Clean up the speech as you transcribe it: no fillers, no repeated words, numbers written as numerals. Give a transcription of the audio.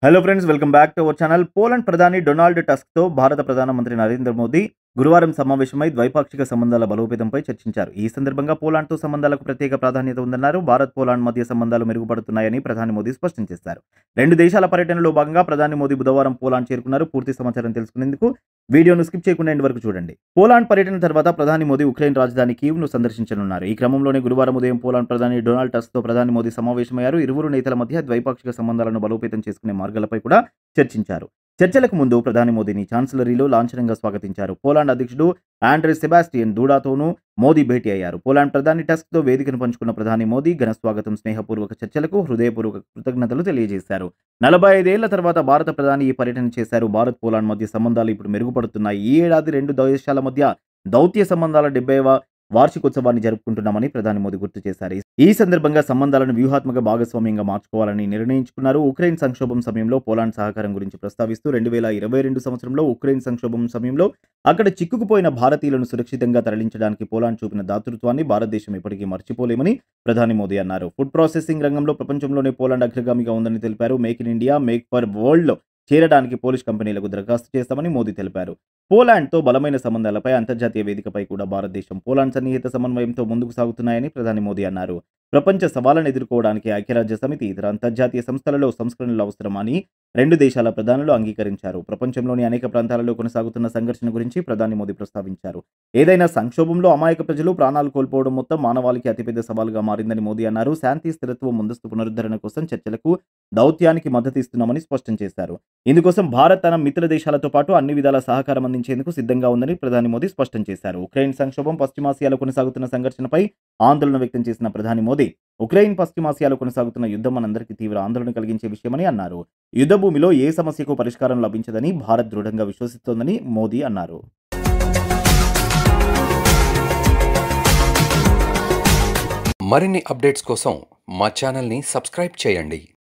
Hello friends, welcome back to our channel. Poland ప్రధాని Donald టస్క్‌తో భారత ప్రధానమంత్రి నరేంద్ర మోదీ గురువారం సమావేశమై ద్వైపాక్షిక సంబంధాల బలోపేతంపై చర్చించారు. ఈ సందర్భంగా పోలాండ్‌తో సంబంధాలకు ప్రత్యేక ప్రాధాన్యత ఉందన్నారు. భారత్, పోలాండ్ మధ్య సంబంధాలు మెరుగుపడుతున్నాయని ప్రధాని మోదీ స్పష్టం చేశారు. రెండు దేశాల పర్యటనలో భాగంగా ప్రధాని మోదీ బుధవారం పోలాండ్ చేరుకున్నారు. పూర్తి సమాచారం తెలుసుకునేందుకు వీడియోను స్కిప్ చేయకుండా ఎండ్ వరకు చూడండి. పోలాండ్ పర్యటన తర్వాత ప్రధాని మోదీ ఉక్రెయిన్ రాజధాని కీవ్‌ను సందర్శించనున్నారు. ఈ క్రమంలోనే గురువారం ఉదయం పోలాండ్ ప్రధాని డొనాల్డ్ టస్క్‌తో ప్రధాని మోదీ సమావేశమయ్యారు. ఇరువురు నేతల మధ్య ద్వైపాక్షిక సంబంధాలను బలోపేతం చేసుకునే మార్గాలపై కూడా చర్చించారు. చర్చలకు ముందు ప్రధాని మోదీని ఛాన్సలరీలో లాంఛనంగా స్వాగతించారు. పోలాండ్ అధ్యక్షుడు ఆండ్రే సెబాస్టియన్ డూడాతోనూ మోదీ భేటీ అయ్యారు. పోలాండ్ ప్రధాని టస్క్‌తో వేదికను పంచుకున్న ప్రధాని మోదీ ఘన స్వాగతం, స్నేహపూర్వక చర్చలకు హృదయపూర్వక కృతజ్ఞతలు తెలియజేశారు. 45 ఏళ్ల తర్వాత భారత ప్రధాని ఈ పర్యటన చేశారు. భారత్, పోలాండ్ మధ్య సంబంధాలు ఇప్పుడు మెరుగుపడుతున్నాయి. ఈ ఏడాది రెండు దేశాల మధ్య దౌత్య సంబంధాల 70వ వార్షికోత్సవాన్ని జరుపుకుంటున్నామని ప్రధాని మోదీ గుర్తు చేశారు. ఈ సందర్భంగా సంబంధాలను వ్యూహాత్మక భాగస్వామ్యంగా మార్చుకోవాలని నిర్ణయించుకున్నారు. ఉక్రెయిన్ సంక్షోభం సమయంలో పోలాండ్ సహకారం గురించి ప్రస్తావిస్తూ 2022 సంవత్సరంలో ఉక్రెయిన్ సంక్షోభం సమయంలో అక్కడ చిక్కుకుపోయిన భారతీయులను సురక్షితంగా తరలించడానికి పోలాండ్ చూపిన దాతృత్వాన్ని భారతదేశం ఎప్పటికీ మర్చిపోలేమని ప్రధాని మోదీ అన్నారు. ఫుడ్ ప్రాసెసింగ్ రంగంలో ప్రపంచంలోనే పోలాండ్ అగ్రగామిగా ఉందని తెలిపారు. Make in India, make for వరల్డ్‌లో చేరడానికి పోలిష్ కంపెనీలకు దరఖాస్తు చేస్తామని మోదీ తెలిపారు. పోలాండ్‌తో బలమైన సంబంధాలపై అంతర్జాతీయ వేదికపై కూడా భారతదేశం, పోలాండ్ సన్నిహిత సమన్వయంతో ముందుకు సాగుతున్నాయని ప్రధాని మోదీ అన్నారు. ప్రపంచ సవాళ్లను ఎదుర్కోవడానికి ఐక్యరాజ్య సమితి, ఇతర అంతర్జాతీయ సంస్థలలో సంస్కరణలు అవసరమని రెండు దేశాల ప్రధానులు అంగీకరించారు. ప్రపంచంలోని అనేక ప్రాంతాలలో కొనసాగుతున్న సంఘర్షణ గురించి ప్రధాని మోదీ ప్రస్తావించారు. ఏదైనా సంక్షోభంలో అమాయక ప్రజలు ప్రాణాలు కోల్పోవడం మొత్తం మానవాళికి అతిపెద్ద సవాలుగా మారిందని మోదీ అన్నారు. శాంతి, స్థిరత్వం, ముందస్తు పునరుద్ధరణ కోసం చర్చలకు, దౌత్యానికి మద్దతు ఇస్తున్నామని స్పష్టం చేశారు. ఇందుకోసం భారత్ తన మిత్ర దేశాలతో పాటు అన్ని విధాల సహకారం అందించేందుకు సిద్ధంగా ఉందని ప్రధాని మోదీ స్పష్టం చేశారు. ఉక్రెయిన్ సంక్షోభం, పశ్చిమాసియాలో కొనసాగుతున్న సంఘర్షణపై ఆందోళన వ్యక్తం చేసిన ప్రధాని మోదీ, ఉక్రెయిన్ పశ్చిమాసియాలో కొనసాగుతున్న యుద్ధం మనందరికీ తీవ్ర ఆందోళన కలిగించే విషయమని అన్నారు. యుద్ధ భూమిలో ఏ సమస్యకు పరిష్కారం లభించదని భారత్ దృఢంగా విశ్వసిస్తోందని మోదీ అన్నారు. మరిన్ని అప్డేట్స్ కోసం మా ఛానల్ని సబ్స్క్రైబ్ చేయండి.